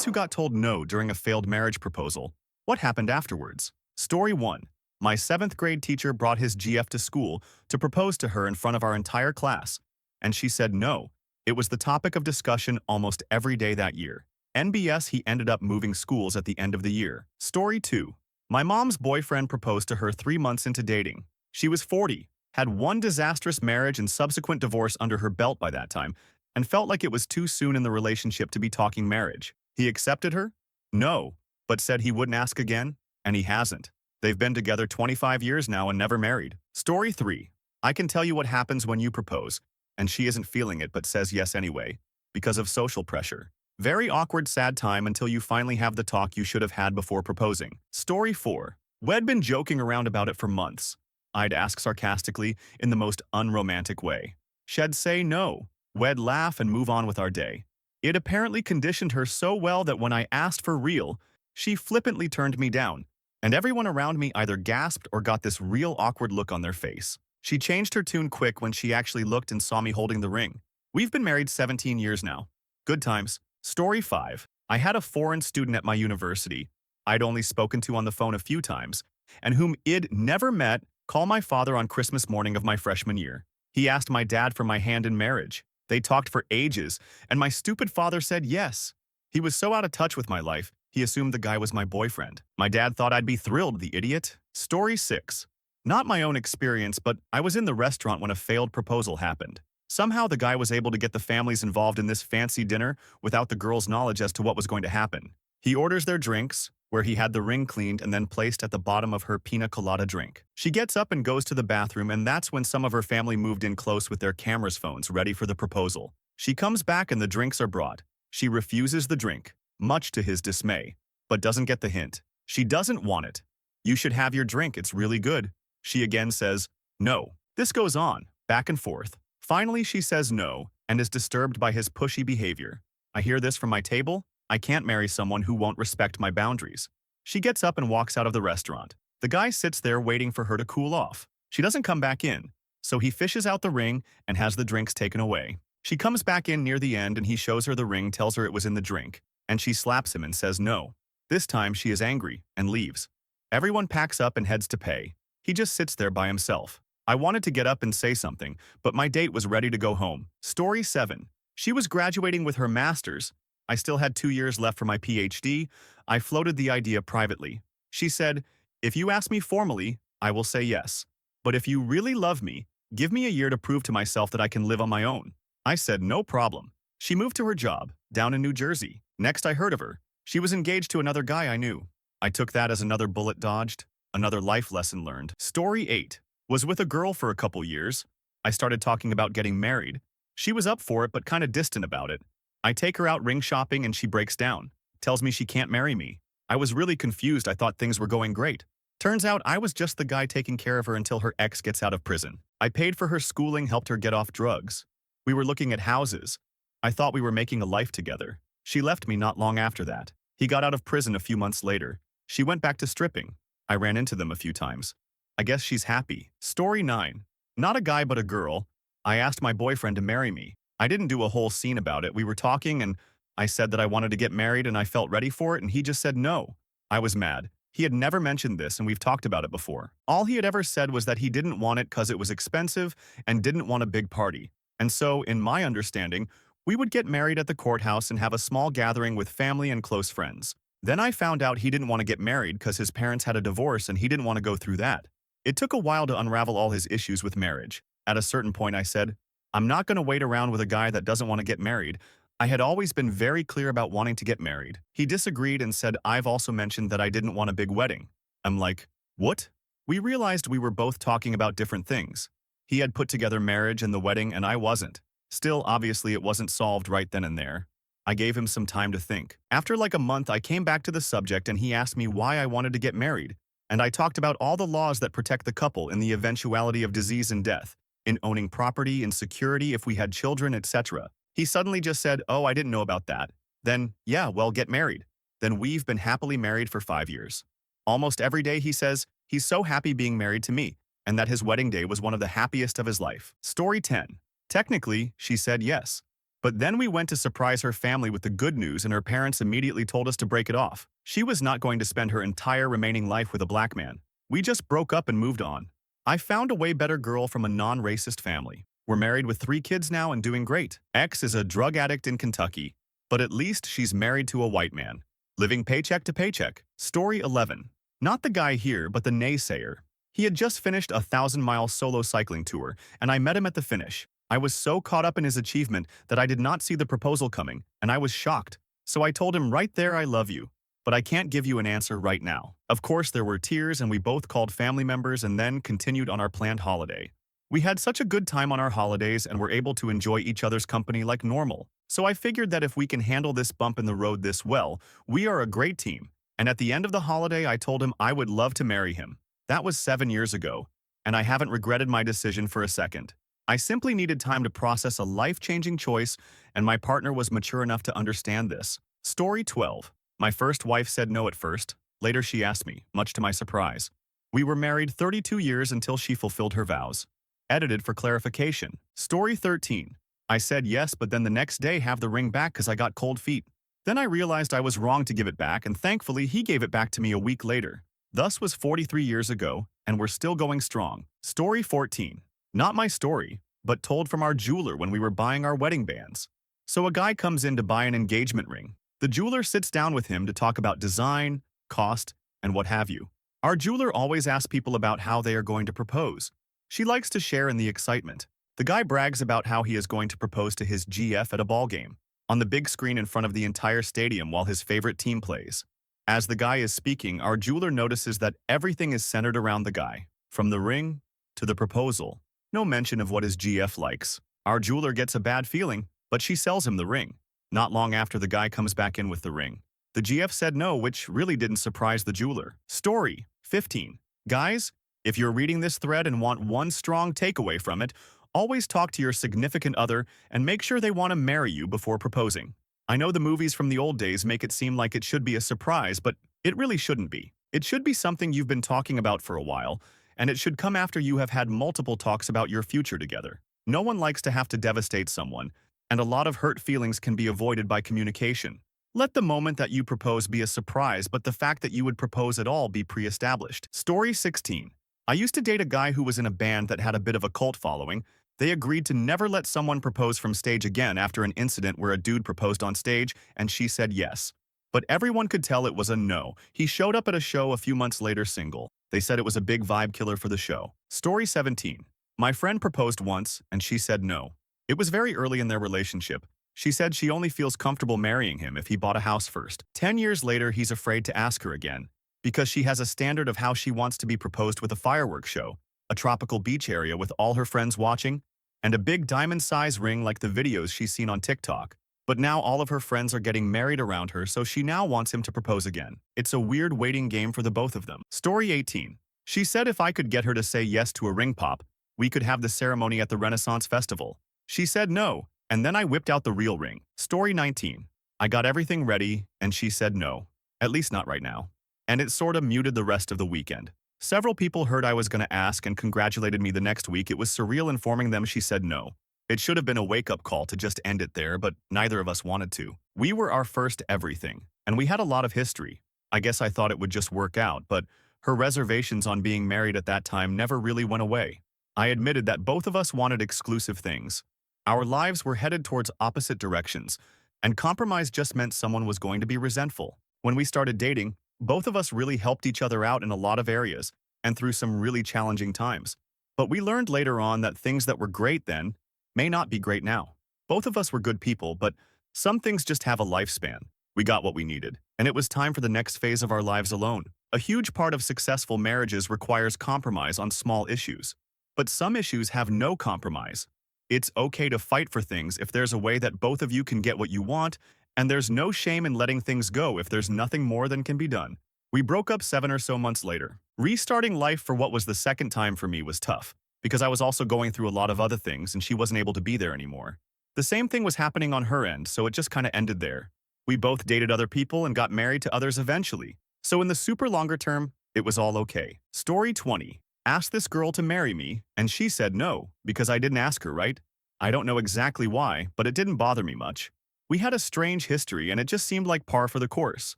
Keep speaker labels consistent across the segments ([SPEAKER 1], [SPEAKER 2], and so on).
[SPEAKER 1] Guys who got told no during a failed marriage proposal. What happened afterwards? Story 1. My 7th grade teacher brought his GF to school to propose to her in front of our entire class, and she said no. It was the topic of discussion almost every day that year. NBS, he ended up moving schools at the end of the year. Story 2. My mom's boyfriend proposed to her 3 months into dating. She was 40, had one disastrous marriage and subsequent divorce under her belt by that time, and felt like it was too soon in the relationship to be talking marriage. He accepted her? No, but said he wouldn't ask again, and he hasn't. They've been together 25 years now and never married. Story 3. I can tell you what happens when you propose, and she isn't feeling it but says yes anyway, because of social pressure. Very awkward, sad time until you finally have the talk you should have had before proposing. Story 4. We'd been joking around about it for months. I'd ask sarcastically in the most unromantic way. She'd say no. We'd laugh and move on with our day. It apparently conditioned her so well that when I asked for real, she flippantly turned me down, and everyone around me either gasped or got this real awkward look on their face. She changed her tune quick when she actually looked and saw me holding the ring. We've been married 17 years now. Good times. Story 5. I had a foreign student at my university I'd only spoken to on the phone a few times, and whom I'd never met, call my father on Christmas morning of my freshman year. He asked my dad for my hand in marriage. They talked for ages, and my stupid father said yes. He was so out of touch with my life, he assumed the guy was my boyfriend. My dad thought I'd be thrilled, the idiot. Story 6. Not my own experience, but I was in the restaurant when a failed proposal happened. Somehow the guy was able to get the families involved in this fancy dinner without the girl's knowledge as to what was going to happen. He orders their drinks, where he had the ring cleaned and then placed at the bottom of her pina colada drink. She gets up and goes to the bathroom, and that's when some of her family moved in close with their cameras phones ready for the proposal. She comes back and the drinks are brought. She refuses the drink, much to his dismay, but doesn't get the hint. She doesn't want it. You should have your drink, it's really good. She again says, no. This goes on, back and forth. Finally, she says no and is disturbed by his pushy behavior. I hear this from my table. I can't marry someone who won't respect my boundaries. She gets up and walks out of the restaurant. The guy sits there waiting for her to cool off. She doesn't come back in, so he fishes out the ring and has the drinks taken away. She comes back in near the end and he shows her the ring, tells her it was in the drink, and she slaps him and says no. This time she is angry and leaves. Everyone packs up and heads to pay. He just sits there by himself. I wanted to get up and say something, but my date was ready to go home. Story 7. She was graduating with her master's. I still had 2 years left for my PhD. I floated the idea privately. She said, if you ask me formally, I will say yes. But if you really love me, give me a year to prove to myself that I can live on my own. I said no problem. She moved to her job, down in New Jersey. Next I heard of her. She was engaged to another guy I knew. I took that as another bullet dodged, another life lesson learned. Story 8. Was with a girl for a couple years. I started talking about getting married. She was up for it but kind of distant about it. I take her out ring shopping and she breaks down, tells me she can't marry me. I was really confused. I thought things were going great. Turns out I was just the guy taking care of her until her ex gets out of prison. I paid for her schooling, helped her get off drugs. We were looking at houses. I thought we were making a life together. She left me not long after that. He got out of prison a few months later. She went back to stripping. I ran into them a few times. I guess she's happy. Story 9. Not a guy but a girl. I asked my boyfriend to marry me. I didn't do a whole scene about it. We were talking and I said that I wanted to get married and I felt ready for it, and he just said no. I was mad. He had never mentioned this and we've talked about it before. All he had ever said was that he didn't want it because it was expensive and didn't want a big party. And so, in my understanding, we would get married at the courthouse and have a small gathering with family and close friends. Then I found out he didn't want to get married because his parents had a divorce and he didn't want to go through that. It took a while to unravel all his issues with marriage. At a certain point I said, I'm not going to wait around with a guy that doesn't want to get married. I had always been very clear about wanting to get married. He disagreed and said I've also mentioned that I didn't want a big wedding. I'm like, what? We realized we were both talking about different things. He had put together marriage and the wedding and I wasn't. Still, obviously it wasn't solved right then and there. I gave him some time to think. After like a month I came back to the subject and he asked me why I wanted to get married. And I talked about all the laws that protect the couple in the eventuality of disease and death, in owning property, in security if we had children, etc. He suddenly just said, oh, I didn't know about that. Then, yeah, well, get married. Then we've been happily married for 5 years. Almost every day he says he's so happy being married to me, and that his wedding day was one of the happiest of his life. Story 10. Technically, she said yes. But then we went to surprise her family with the good news and her parents immediately told us to break it off. She was not going to spend her entire remaining life with a black man. We just broke up and moved on. I found a way better girl from a non-racist family. We're married with 3 kids now and doing great. Ex is a drug addict in Kentucky, but at least she's married to a white man. Living paycheck to paycheck. Story 11. Not the guy here, but the naysayer. He had just finished a 1,000-mile solo cycling tour, and I met him at the finish. I was so caught up in his achievement that I did not see the proposal coming, and I was shocked. So I told him right there, I love you, but I can't give you an answer right now. Of course, there were tears, and we both called family members and then continued on our planned holiday. We had such a good time on our holidays and were able to enjoy each other's company like normal. So I figured that if we can handle this bump in the road this well, we are a great team. And at the end of the holiday, I told him I would love to marry him. That was 7 years ago, and I haven't regretted my decision for a second. I simply needed time to process a life-changing choice, and my partner was mature enough to understand this. Story 12. My first wife said no at first. Later she asked me, much to my surprise. We were married 32 years until she fulfilled her vows. Edited for clarification. Story 13. I said yes, but then the next day have the ring back because I got cold feet. Then I realized I was wrong to give it back, and thankfully he gave it back to me a week later. Thus was 43 years ago, and we're still going strong. Story 14. Not my story, but told from our jeweler when we were buying our wedding bands. So a guy comes in to buy an engagement ring. The jeweler sits down with him to talk about design, cost, and what have you. Our jeweler always asks people about how they are going to propose. She likes to share in the excitement. The guy brags about how he is going to propose to his GF at a ball game, on the big screen in front of the entire stadium while his favorite team plays. As the guy is speaking, our jeweler notices that everything is centered around the guy, from the ring to the proposal. No mention of what his GF likes. Our jeweler gets a bad feeling, but she sells him the ring. Not long after, the guy comes back in with the ring. The GF said no, which really didn't surprise the jeweler. Story 15. Guys, if you're reading this thread and want one strong takeaway from it, always talk to your significant other and make sure they want to marry you before proposing. I know the movies from the old days make it seem like it should be a surprise, but it really shouldn't be. It should be something you've been talking about for a while, and it should come after you have had multiple talks about your future together. No one likes to have to devastate someone, and a lot of hurt feelings can be avoided by communication. Let the moment that you propose be a surprise, but the fact that you would propose at all be pre-established. Story 16. I used to date a guy who was in a band that had a bit of a cult following. They agreed to never let someone propose from stage again after an incident where a dude proposed on stage and she said yes. But everyone could tell it was a no. He showed up at a show a few months later single. They said it was a big vibe killer for the show. Story 17. My friend proposed once and she said no. It was very early in their relationship. She said she only feels comfortable marrying him if he bought a house first. 10 years later, he's afraid to ask her again because she has a standard of how she wants to be proposed with a fireworks show, a tropical beach area with all her friends watching, and a big diamond-size ring like the videos she's seen on TikTok. But now all of her friends are getting married around her, so she now wants him to propose again. It's a weird waiting game for the both of them. Story 18. She said if I could get her to say yes to a ring pop, we could have the ceremony at the Renaissance Festival. She said no, and then I whipped out the real ring. Story 19. I got everything ready, and she said no. At least not right now. And it sorta muted the rest of the weekend. Several people heard I was gonna ask and congratulated me the next week. It was surreal informing them she said no. It should have been a wake-up call to just end it there, but neither of us wanted to. We were our first everything, and we had a lot of history. I guess I thought it would just work out, but her reservations on being married at that time never really went away. I admitted that both of us wanted exclusive things. Our lives were headed towards opposite directions, and compromise just meant someone was going to be resentful. When we started dating, both of us really helped each other out in a lot of areas, and through some really challenging times. But we learned later on that things that were great then may not be great now. Both of us were good people, but some things just have a lifespan. We got what we needed, and it was time for the next phase of our lives alone. A huge part of successful marriages requires compromise on small issues. But some issues have no compromise. It's okay to fight for things if there's a way that both of you can get what you want, and there's no shame in letting things go if there's nothing more than can be done. We broke up 7 or so months later. Restarting life for what was the second time for me was tough, because I was also going through a lot of other things and she wasn't able to be there anymore. The same thing was happening on her end, so it just kinda ended there. We both dated other people and got married to others eventually. So in the super longer term, it was all okay. Story 20. Asked this girl to marry me, and she said no, because I didn't ask her, right? I don't know exactly why, but it didn't bother me much. We had a strange history and it just seemed like par for the course.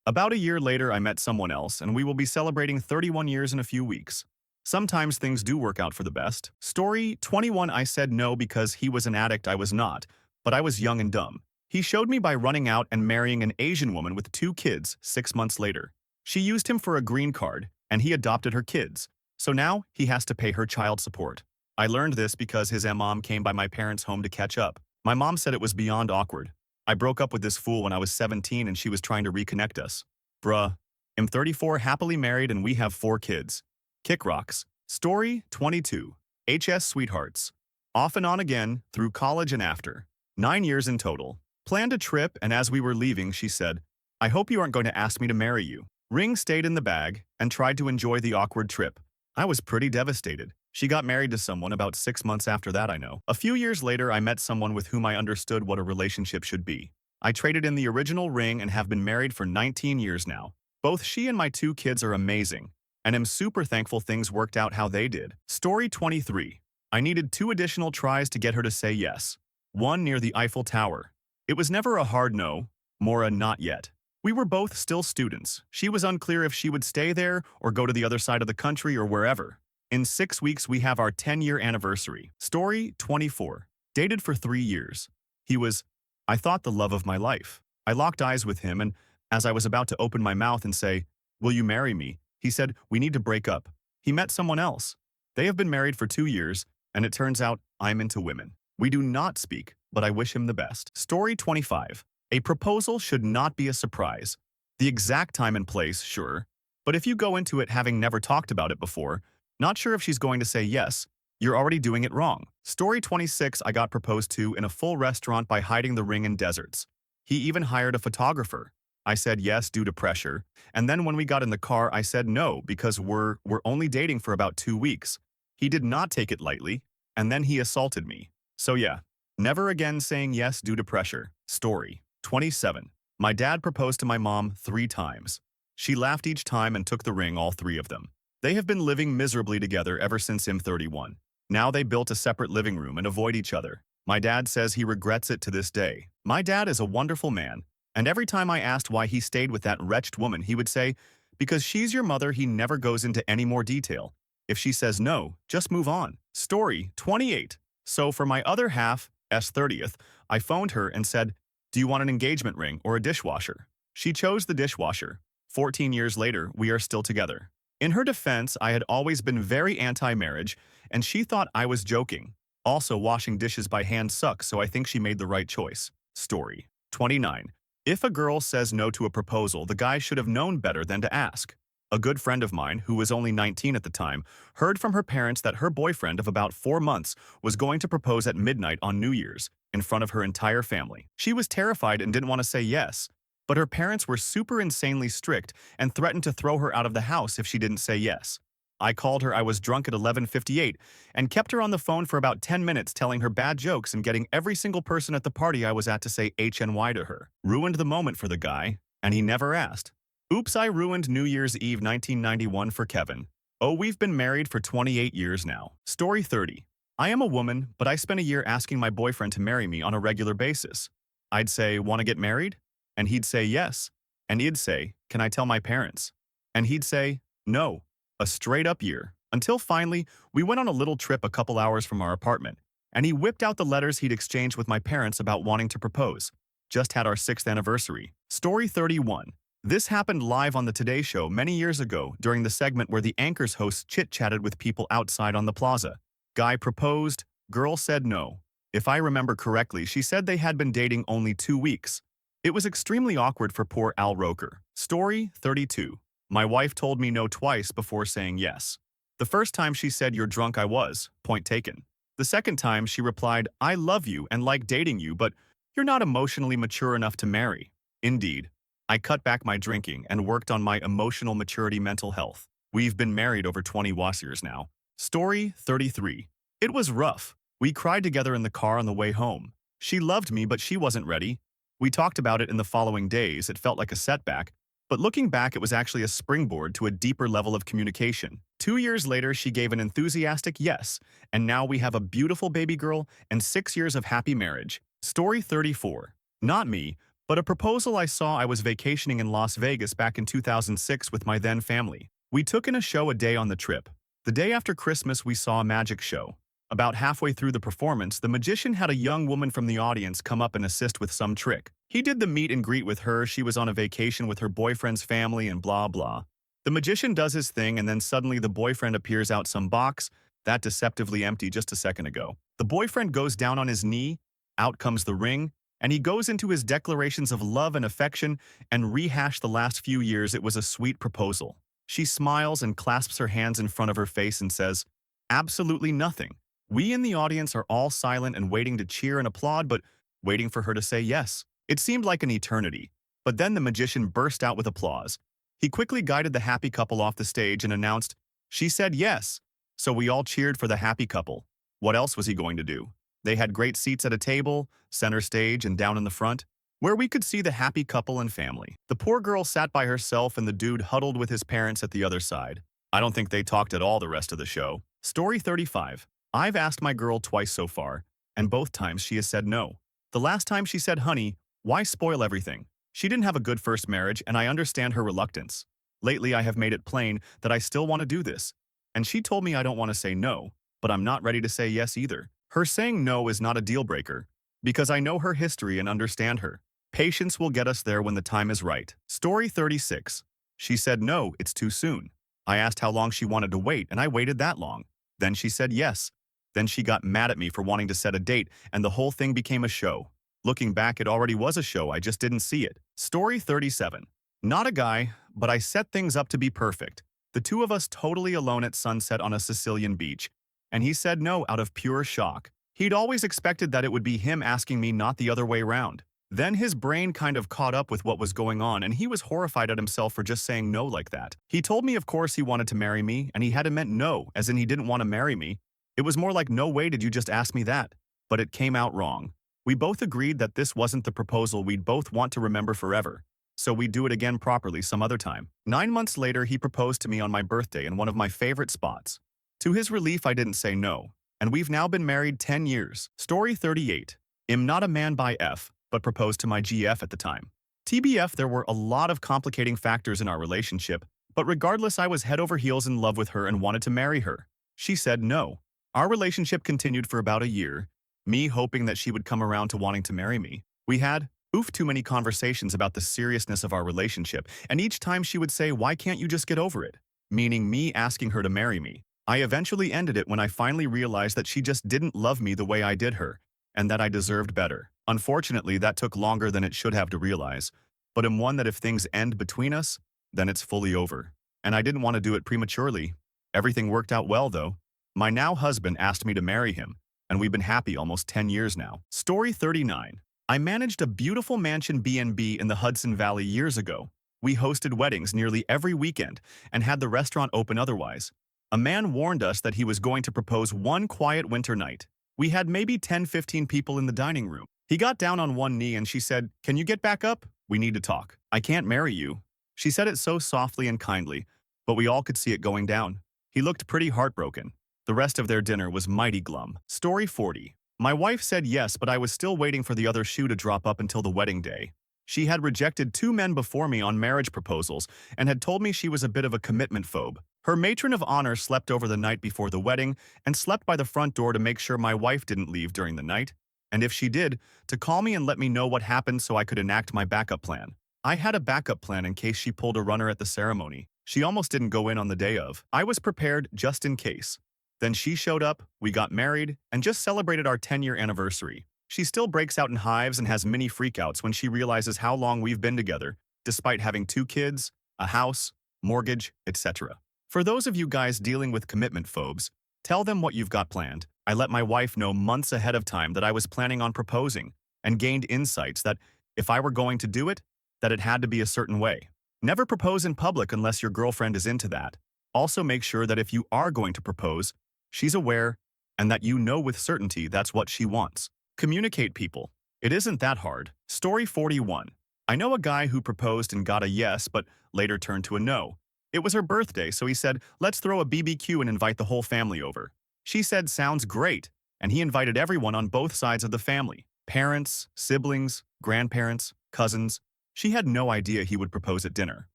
[SPEAKER 1] About a year later, I met someone else and we will be celebrating 31 years in a few weeks. Sometimes things do work out for the best. Story 21. I said no because he was an addict. I was not, but I was young and dumb. He showed me by running out and marrying an Asian woman with 2 kids 6 months later. She used him for a green card, and he adopted her kids. So now he has to pay her child support. I learned this because his mom came by my parents' home to catch up. My mom said it was beyond awkward. I broke up with this fool when I was 17 and she was trying to reconnect us. Bruh. I'm 34, happily married, and we have 4 kids. Kick rocks. Story 22. HS Sweethearts. Off and on again, through college and after. 9 years in total. Planned a trip, and as we were leaving, she said, "I hope you aren't going to ask me to marry you." Ring stayed in the bag, and tried to enjoy the awkward trip. I was pretty devastated. She got married to someone about 6 months after that, I know. A few years later, I met someone with whom I understood what a relationship should be. I traded in the original ring and have been married for 19 years now. Both she and my 2 kids are amazing, and am super thankful things worked out how they did. Story 23. I needed 2 additional tries to get her to say yes. One near the Eiffel Tower. It was never a hard no, more a not yet. We were both still students. She was unclear if she would stay there or go to the other side of the country or wherever. In 6 weeks, we have our 10-year anniversary. Story 24. Dated for 3 years. He was, I thought, the love of my life. I locked eyes with him, and as I was about to open my mouth and say, "Will you marry me?" he said, "We need to break up." He met someone else. They have been married for 2 years, and it turns out I'm into women. We do not speak, but I wish him the best. Story 25. A proposal should not be a surprise. The exact time and place, sure, but if you go into it having never talked about it before, not sure if she's going to say yes, you're already doing it wrong. Story 26. I got proposed to in a full restaurant by hiding the ring in deserts. He even hired a photographer. I said yes due to pressure, and then when we got in the car, I said no because we're only dating for about 2 weeks. He did not take it lightly, and then he assaulted me. So yeah, never again saying yes due to pressure. Story 27. My dad proposed to my mom 3 times. She laughed each time and took the ring, all 3 of them. They have been living miserably together ever since I'm 31. Now they built a separate living room and avoid each other. My dad says he regrets it to this day. My dad is a wonderful man, and every time I asked why he stayed with that wretched woman, he would say, "Because she's your mother." He never goes into any more detail. If she says no, just move on. Story 28. So for my other half, S30th, I phoned her and said, "Do you want an engagement ring or a dishwasher?" She chose the dishwasher. 14 years later, we are still together. In her defense, I had always been very anti-marriage, and she thought I was joking. Also, washing dishes by hand sucks, so I think she made the right choice. Story 29. If a girl says no to a proposal, the guy should have known better than to ask. A good friend of mine, who was only 19 at the time, heard from her parents that her boyfriend of about 4 months was going to propose at midnight on New Year's, in front of her entire family. She was terrified and didn't want to say yes, but her parents were super insanely strict and threatened to throw her out of the house if she didn't say yes. I called her. I was drunk at 11:58 and kept her on the phone for about 10 minutes telling her bad jokes and getting every single person at the party I was at to say HNY to her. Ruined the moment for the guy, and he never asked. Oops, I ruined New Year's Eve 1991 for Kevin. Oh, we've been married for 28 years now. Story 30. I am a woman, but I spent a year asking my boyfriend to marry me on a regular basis. I'd say, "Want to get married?" And he'd say yes. And he'd say, "Can I tell my parents?" And he'd say, "No." A straight-up year. Until finally, we went on a little trip a couple hours from our apartment, and he whipped out the letters he'd exchanged with my parents about wanting to propose. Just had our 6th anniversary. Story 31. This happened live on the Today Show many years ago during the segment where the anchor's host chit-chatted with people outside on the plaza. Guy proposed, girl said no. If I remember correctly, she said they had been dating only 2 weeks. It was extremely awkward for poor Al Roker. Story 32. My wife told me no twice before saying yes. The first time she said, "You're drunk," I was, point taken. The second time she replied, "I love you and like dating you, but you're not emotionally mature enough to marry." Indeed. I cut back my drinking and worked on my emotional maturity mental health. We've been married over 20 years now. Story 33. It was rough. We cried together in the car on the way home. She loved me, but she wasn't ready. We talked about it in the following days. It felt like a setback, But looking back, it was actually a springboard to a deeper level of communication. 2 years later, she gave an enthusiastic yes, and now we have a beautiful baby girl and 6 years of happy marriage. Story 34. Not me, but a proposal I saw. I was vacationing in Las Vegas back in 2006 with my then family. We took in a show a day on the trip. The day after Christmas, we saw a magic show. About halfway through the performance, the magician had a young woman from the audience come up and assist with some trick. He did the meet and greet with her. She was on a vacation with her boyfriend's family and blah blah. The magician does his thing, and then suddenly the boyfriend appears out some box that deceptively empty just a second ago. The boyfriend goes down on his knee, out comes the ring, and he goes into his declarations of love and affection and rehash the last few years. It was a sweet proposal. She smiles and clasps her hands in front of her face and says, "Absolutely nothing." We in the audience are all silent and waiting to cheer and applaud, but waiting for her to say yes. It seemed like an eternity, but then the magician burst out with applause. He quickly guided the happy couple off the stage and announced, "She said yes." So we all cheered for the happy couple. What else was he going to do? They had great seats at a table, center stage, and down in the front, where we could see the happy couple and family. The poor girl sat by herself and the dude huddled with his parents at the other side. I don't think they talked at all the rest of the show. Story 35. I've asked my girl twice so far, and both times she has said no. The last time she said, "Honey, why spoil everything?" She didn't have a good first marriage, and I understand her reluctance. Lately, I have made it plain that I still want to do this, and she told me I don't want to say no, but I'm not ready to say yes either. Her saying no is not a deal breaker, because I know her history and understand her. Patience will get us there when the time is right. Story 36. She said no, it's too soon. I asked how long she wanted to wait, and I waited that long. Then she said yes. Then she got mad at me for wanting to set a date, and the whole thing became a show. Looking back, it already was a show, I just didn't see it. Story 37. Not a guy, but I set things up to be perfect. The two of us totally alone at sunset on a Sicilian beach, and he said no out of pure shock. He'd always expected that it would be him asking me, not the other way round. Then his brain kind of caught up with what was going on, and he was horrified at himself for just saying no like that. He told me of course he wanted to marry me, and he hadn't meant no, as in he didn't want to marry me. It was more like, no way did you just ask me that? But it came out wrong. We both agreed that this wasn't the proposal we'd both want to remember forever, so we'd do it again properly some other time. 9 months later, he proposed to me on my birthday in one of my favorite spots. To his relief, I didn't say no, and we've now been married 10 years. Story 38. I'm not a man by F, but proposed to my GF at the time. TBF, there were a lot of complicating factors in our relationship, but regardless, I was head over heels in love with her and wanted to marry her. She said no. Our relationship continued for about a year, me hoping that she would come around to wanting to marry me. We had, too many conversations about the seriousness of our relationship, and each time she would say, "Why can't you just get over it?" Meaning me asking her to marry me. I eventually ended it when I finally realized that she just didn't love me the way I did her, and that I deserved better. Unfortunately, that took longer than it should have to realize, but I'm one that if things end between us, then it's fully over. And I didn't want to do it prematurely. Everything worked out well, though. My now husband asked me to marry him, and we've been happy almost 10 years now. Story 39. I managed a beautiful mansion B&B in the Hudson Valley years ago. We hosted weddings nearly every weekend and had the restaurant open otherwise. A man warned us that he was going to propose one quiet winter night. We had maybe 10-15 people in the dining room. He got down on one knee and she said, "Can you get back up? We need to talk. I can't marry you." She said it so softly and kindly, but we all could see it going down. He looked pretty heartbroken. The rest of their dinner was mighty glum. Story 40. My wife said yes, but I was still waiting for the other shoe to drop up until the wedding day. She had rejected 2 men before me on marriage proposals and had told me she was a bit of a commitment phobe. Her matron of honor slept over the night before the wedding and slept by the front door to make sure my wife didn't leave during the night, and if she did, to call me and let me know what happened so I could enact my backup plan. I had a backup plan in case she pulled a runner at the ceremony. She almost didn't go in on the day of. I was prepared just in case. Then she showed up, we got married, and just celebrated our 10-year anniversary. She still breaks out in hives and has mini freakouts when she realizes how long we've been together, despite having 2 kids, a house, mortgage, etc. For those of you guys dealing with commitment phobes, tell them what you've got planned. I let my wife know months ahead of time that I was planning on proposing, and gained insights that, if I were going to do it, that it had to be a certain way. Never propose in public unless your girlfriend is into that. Also make sure that if you are going to propose, she's aware, and that you know with certainty that's what she wants. Communicate, people. It isn't that hard. Story 41. I know a guy who proposed and got a yes, but later turned to a no. It was her birthday, so he said, let's throw a BBQ and invite the whole family over. She said, sounds great, and he invited everyone on both sides of the family. Parents, siblings, grandparents, cousins. She had no idea he would propose at dinner.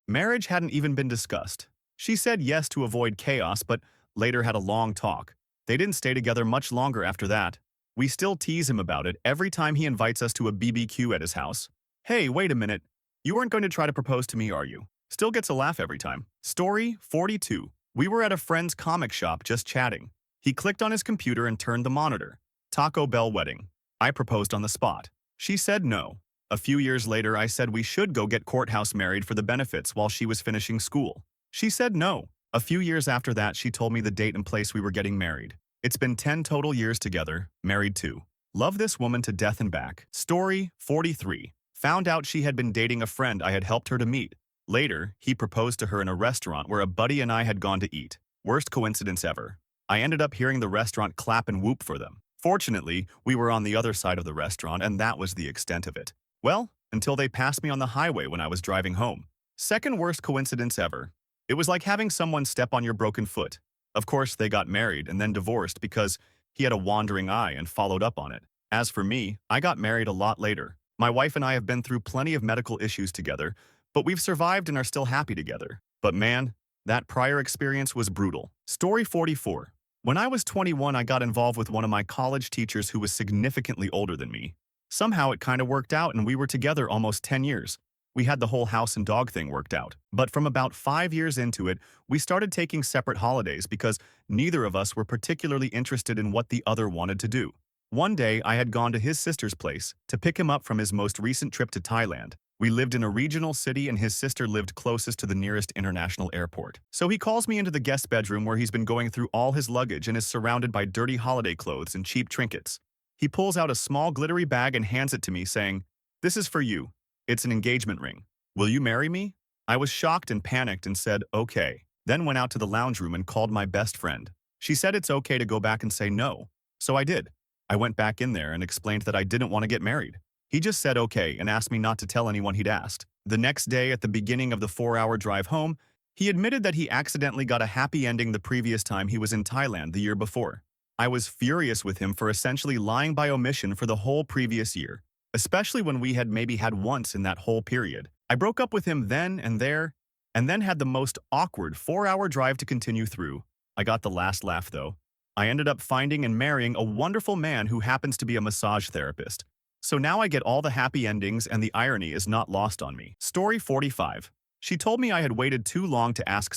[SPEAKER 1] Marriage hadn't even been discussed. She said yes to avoid chaos, but later had a long talk. They didn't stay together much longer after that. We still tease him about it every time he invites us to a BBQ at his house. Hey, wait a minute. You weren't going to try to propose to me, are you? Still gets a laugh every time. Story 42. We were at a friend's comic shop just chatting. He clicked on his computer and turned the monitor. Taco Bell wedding. I proposed on the spot. She said no. A few years later, I said we should go get courthouse married for the benefits while she was finishing school. She said no. A few years after that, she told me the date and place we were getting married. It's been 10 total years together, married too. Love this woman to death and back. Story 43. Found out she had been dating a friend I had helped her to meet. Later, he proposed to her in a restaurant where a buddy and I had gone to eat. Worst coincidence ever. I ended up hearing the restaurant clap and whoop for them. Fortunately, we were on the other side of the restaurant and that was the extent of it. Well, until they passed me on the highway when I was driving home. Second worst coincidence ever. It was like having someone step on your broken foot. Of course, they got married and then divorced because he had a wandering eye and followed up on it. As for me, I got married a lot later. My wife and I have been through plenty of medical issues together, but we've survived and are still happy together. But man, that prior experience was brutal. Story 44. When I was 21, I got involved with one of my college teachers who was significantly older than me. Somehow it kind of worked out and we were together almost 10 years. We had the whole house and dog thing worked out. But from about 5 years into it, we started taking separate holidays because neither of us were particularly interested in what the other wanted to do. One day, I had gone to his sister's place to pick him up from his most recent trip to Thailand. We lived in a regional city and his sister lived closest to the nearest international airport. So he calls me into the guest bedroom where he's been going through all his luggage and is surrounded by dirty holiday clothes and cheap trinkets. He pulls out a small glittery bag and hands it to me, saying, "This is for you. It's an engagement ring. Will you marry me?" I was shocked and panicked and said, okay. Then went out to the lounge room and called my best friend. She said it's okay to go back and say no. So I did. I went back in there and explained that I didn't want to get married. He just said okay and asked me not to tell anyone he'd asked. The next day, at the beginning of the 4-hour drive home, he admitted that he accidentally got a happy ending the previous time he was in Thailand the year before. I was furious with him for essentially lying by omission for the whole previous year, especially when we had maybe had once in that whole period. I broke up with him then and there, and then had the most awkward 4-hour drive to continue through. I got the last laugh though. I ended up finding and marrying a wonderful man who happens to be a massage therapist. So now I get all the happy endings and the irony is not lost on me. Story 45. She told me I had waited too long to ask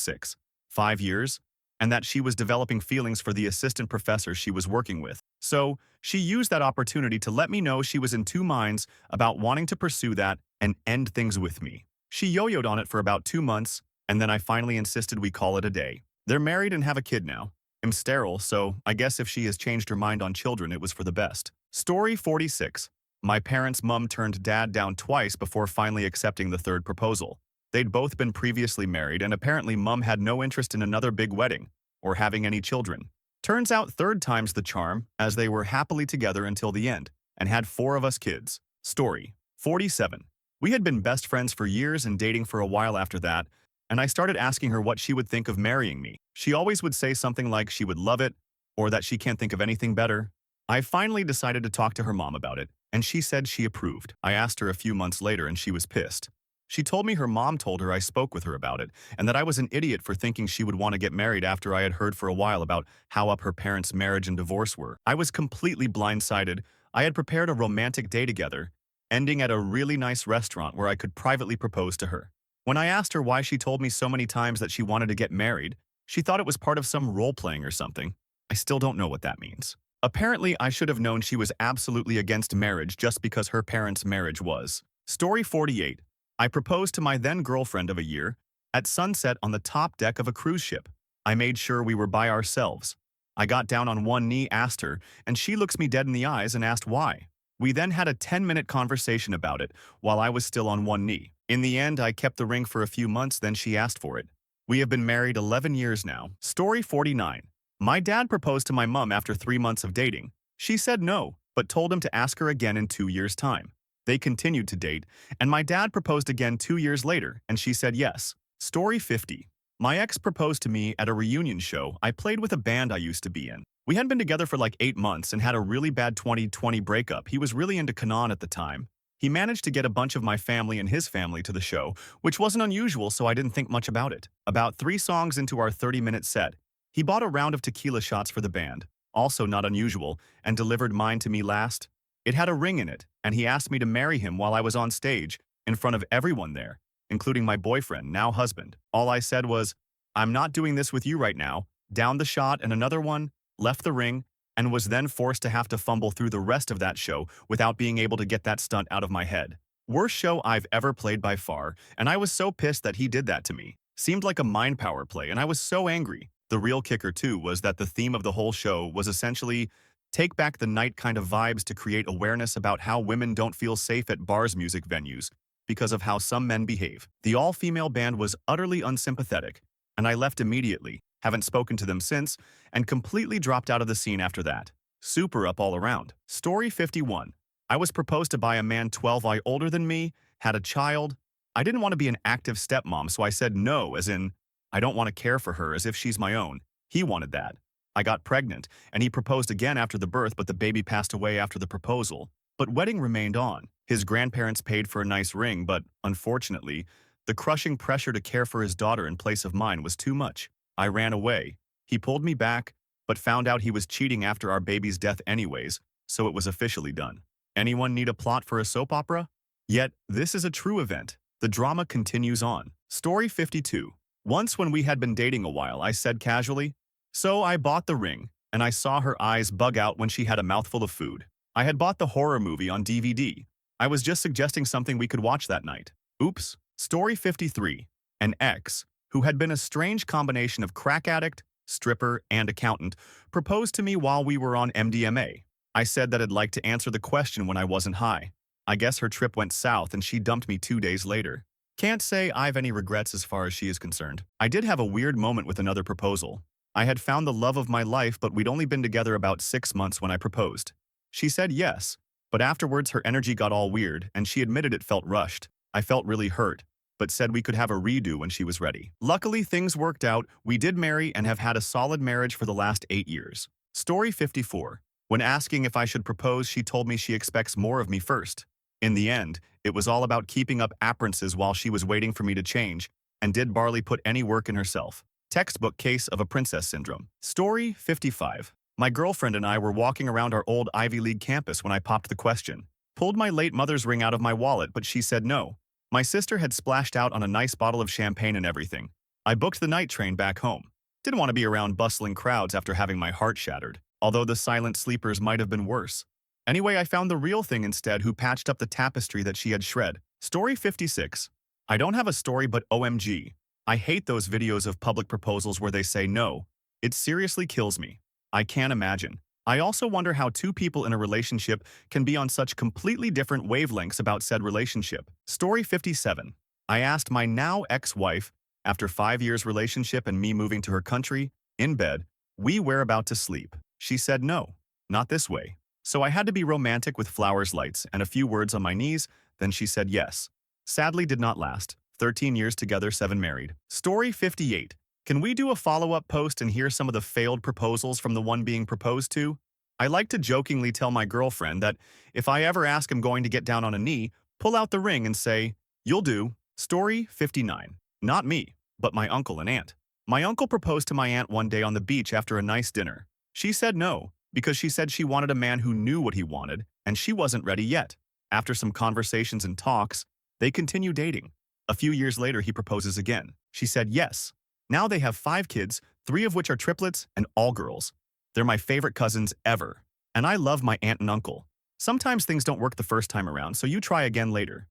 [SPEAKER 1] 5 years, and that she was developing feelings for the assistant professor she was working with. So she used that opportunity to let me know she was in two minds about wanting to pursue that and end things with me. She yo-yoed on it for about 2 months, and then I finally insisted we call it a day. They're married and have a kid now. I'm sterile, so I guess if she has changed her mind on children, it was for the best. Story 46. My parents' mom turned dad down twice before finally accepting the third proposal. They'd both been previously married, and apparently mom had no interest in another big wedding or having any children. Turns out third time's the charm, as they were happily together until the end and had 4 of us kids. Story 47. We had been best friends for years and dating for a while after that, and I started asking her what she would think of marrying me. She always would say something like she would love it or that she can't think of anything better. I finally decided to talk to her mom about it, and she said she approved. I asked her a few months later and she was pissed. She told me her mom told her I spoke with her about it and that I was an idiot for thinking she would want to get married after I had heard for a while about how up her parents' marriage and divorce were. I was completely blindsided. I had prepared a romantic day together, ending at a really nice restaurant where I could privately propose to her. When I asked her why she told me so many times that she wanted to get married, she thought it was part of some role-playing or something. I still don't know what that means. Apparently, I should have known she was absolutely against marriage just because her parents' marriage was. Story 48. I proposed to my then-girlfriend of a year at sunset on the top deck of a cruise ship. I made sure we were by ourselves. I got down on one knee, asked her, and she looks me dead in the eyes and asked why. We then had a 10-minute conversation about it while I was still on one knee. In the end, I kept the ring for a few months, then she asked for it. We have been married 11 years now. Story 49. My dad proposed to my mom after 3 months of dating. She said no, but told him to ask her again in 2 years' time. They continued to date, and my dad proposed again 2 years later, and she said yes. Story 50. My ex proposed to me at a reunion show I played with a band I used to be in. We had been together for like 8 months and had a really bad 2020 breakup. He was really into Kanan at the time. He managed to get a bunch of my family and his family to the show, which wasn't unusual, so I didn't think much about it. About 3 songs into our 30-minute set, he bought a round of tequila shots for the band, also not unusual, and delivered mine to me last. It had a ring in it, and he asked me to marry him while I was on stage, in front of everyone there, including my boyfriend, now husband. All I said was, "I'm not doing this with you right now," downed the shot and another one, left the ring, and was then forced to have to fumble through the rest of that show without being able to get that stunt out of my head. Worst show I've ever played by far, and I was so pissed that he did that to me. Seemed like a mind power play, and I was so angry. The real kicker too was that the theme of the whole show was essentially take back the night kind of vibes to create awareness about how women don't feel safe at bars music venues because of how some men behave. The all-female band was utterly unsympathetic, and I left immediately, haven't spoken to them since, and completely dropped out of the scene after that. Super up all around. Story 51. I was proposed to by a man 12 years older than me, had a child. I didn't want to be an active stepmom, so I said no, as in, I don't want to care for her as if she's my own. He wanted that. I got pregnant, and he proposed again after the birth, but the baby passed away after the proposal. But wedding remained on. His grandparents paid for a nice ring, but, unfortunately, the crushing pressure to care for his daughter in place of mine was too much. I ran away. He pulled me back, but found out he was cheating after our baby's death anyways, so it was officially done. Anyone need a plot for a soap opera? Yet, this is a true event. The drama continues on. Story 52. Once when we had been dating a while, I said casually, "So I bought the ring," and I saw her eyes bug out when she had a mouthful of food. I had bought the horror movie on DVD. I was just suggesting something we could watch that night. Oops. Story 53. An ex, who had been a strange combination of crack addict, stripper, and accountant, proposed to me while we were on MDMA. I said that I'd like to answer the question when I wasn't high. I guess her trip went south and she dumped me 2 days later. Can't say I've any regrets as far as she is concerned. I did have a weird moment with another proposal. I had found the love of my life, but we'd only been together about 6 months when I proposed. She said yes, but afterwards her energy got all weird and she admitted it felt rushed. I felt really hurt, but said we could have a redo when she was ready. Luckily, things worked out. We did marry and have had a solid marriage for the last 8 years. Story 54. When asking if I should propose, she told me she expects more of me first. In the end, it was all about keeping up appearances while she was waiting for me to change, and did barely put any work in herself. Textbook case of a princess syndrome. Story 55. My girlfriend and I were walking around our old Ivy League campus when I popped the question. Pulled my late mother's ring out of my wallet, but she said no. My sister had splashed out on a nice bottle of champagne and everything. I booked the night train back home. Didn't want to be around bustling crowds after having my heart shattered, although the silent sleepers might have been worse. Anyway, I found the real thing instead, who patched up the tapestry that she had shred. Story 56. I don't have a story, but OMG. I hate those videos of public proposals where they say no. It seriously kills me. I can't imagine. I also wonder how two people in a relationship can be on such completely different wavelengths about said relationship. Story 57. I asked my now ex-wife, after 5 years relationship and me moving to her country, in bed, we were about to sleep. She said no, not this way. So I had to be romantic with flowers, lights, and a few words on my knees, then she said yes. Sadly did not last. 13 years together, 7 married. Story 58. Can we do a follow-up post and hear some of the failed proposals from the one being proposed to? I like to jokingly tell my girlfriend that if I ever ask him going to get down on a knee, pull out the ring and say, "You'll do." Story 59. Not me, but my uncle and aunt. My uncle proposed to my aunt one day on the beach after a nice dinner. She said no, because she said she wanted a man who knew what he wanted, and she wasn't ready yet. After some conversations and talks, they continue dating. A few years later, he proposes again. She said yes. Now they have 5 kids, 3 of which are triplets and all girls. They're my favorite cousins ever. And I love my aunt and uncle. Sometimes things don't work the first time around, so you try again later.